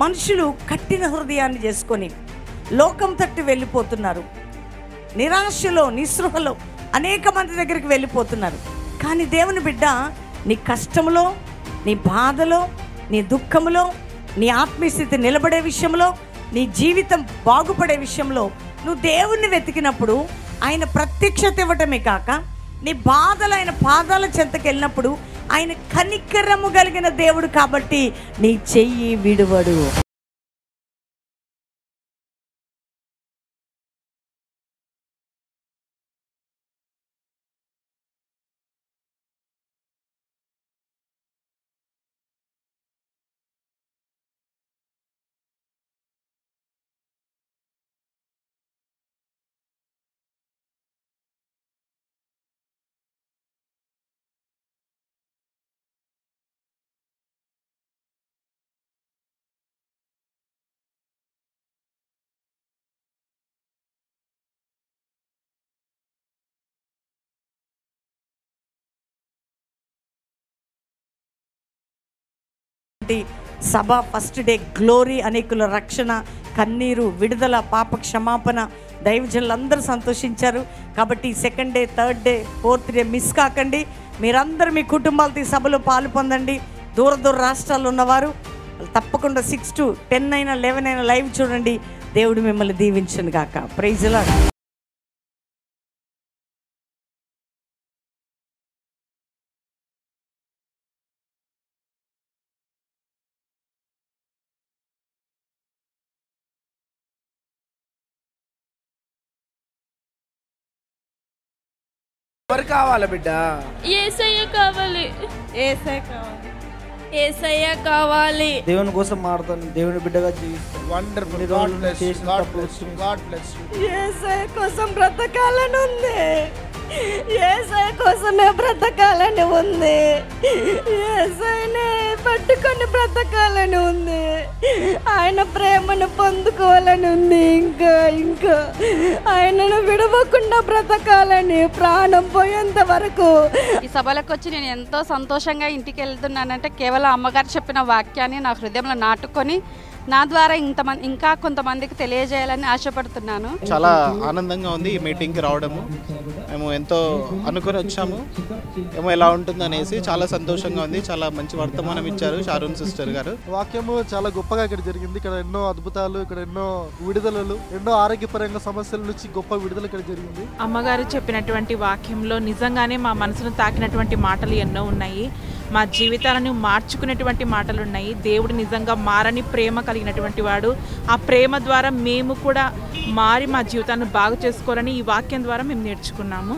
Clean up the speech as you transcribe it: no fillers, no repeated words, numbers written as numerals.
మనుషులు కఠిన హృదయాన్ని చేసుకొని లోకం తట్టి వెళ్ళిపోతున్నారు. నిరాశలో, నిస్పృహలో అనేక మంది దగ్గరికి వెళ్ళిపోతున్నారు. కానీ దేవుని బిడ్డ, నీ కష్టంలో, నీ బాధలో, నీ దుఃఖంలో, నీ ఆత్మీయస్థితి నిలబడే విషయంలో, నీ జీవితం బాగుపడే విషయంలో నువ్వు దేవుణ్ణి వెతికినప్పుడు ఆయన ప్రత్యక్షత ఇవ్వటమే కాక, నీ బాధలు ఆయన పాదాల చెంతకు వెళ్ళినప్పుడు ఆయన కనికరము కలిగిన దేవుడు కాబట్టి నీ చెయ్యి విడువడు. సభ ఫస్ట్ డే గ్లోరీ, అనేకుల రక్షణ, కన్నీరు, విడుదల, పాప క్షమాపణ, దైవజనులందరూ సంతోషించారు. కాబట్టి second day, third day, fourth day miss కాకండి. మీరందరూ మీ కుటుంబాలతో ఈ సభలో పాలు పొందండి. దూర దూర రాష్ట్రాల్లో ఉన్నవారు తప్పకుండా 6 to 10 అయినా 11 అయినా లైవ్ చూడండి. దేవుడు మిమ్మల్ని దీవించును గాక. Praise the lord. ఎవరు కావాలి బిడ్డ? యేసయ్య కావాలి. యేసయ్య కావాలి. యేసయ్య కావాలి. దేవుని కోసం మారుతాను, దేవుని బిడ్డగా జీవిస్తాను. Wonderful. God bless you. God bless you. God bless you. Yesayya కోసం బ్రతకాలని ఉంది. యేసయ్య కోసమే బ్రతకాలని ఉంది. యేసయ్యనే పట్టుకొని బ్రతకాలని ఉంది. ఆయన ప్రేమను పొందుకోవాలని ఉంది. ఇంకా ఆయనను విడవకుండా బ్రతకాలని, ప్రాణం పోయేంత వరకు. ఈ సభలకు వచ్చి నేను ఎంతో సంతోషంగా ఇంటికి వెళ్తున్నానంటే కేవలం అమ్మగారు చెప్పిన వాక్యాన్ని నా హృదయంలో నాటుకొని నా ద్వారా ఇంకా కొంతమందికి తెలియజేయాలని ఆశపడుతున్నాను. చాలా ఆనందంగా ఉంది ఈ మీటింగ్కి రావడము. మేము ఎంతో అనుకుని వచ్చాము, ఏమో ఎలా ఉంటుంది అనేసి చాలా సంతోషంగా ఉంది. చాలా మంచి వర్తమానం ఇచ్చారు షారూన్ సిస్టర్ గారు. వాక్యము చాలా గొప్పగా ఇక్కడ జరిగింది. ఇక్కడ ఎన్నో అద్భుతాలు, ఇక్కడ ఎన్నో విడుదలలు, ఎన్నో ఆరోగ్యపరంగా సమస్యల నుంచి గొప్ప విడుదల ఇక్కడ జరిగింది. అమ్మగారు చెప్పినటువంటి వాక్యంలో నిజంగానే మా మనసును తాకినటువంటి మాటలు ఎన్నో ఉన్నాయి. మా జీవితాలను మార్చుకునేటువంటి మాటలు ఉన్నాయి. దేవుడు నిజంగా మారని ప్రేమ కలిగినటువంటి వాడు. ఆ ప్రేమ ద్వారా మేము కూడా మారి మా జీవితాన్ని బాగు చేసుకోవాలని ఈ వాక్యం ద్వారా మేము నేర్చుకున్నాము.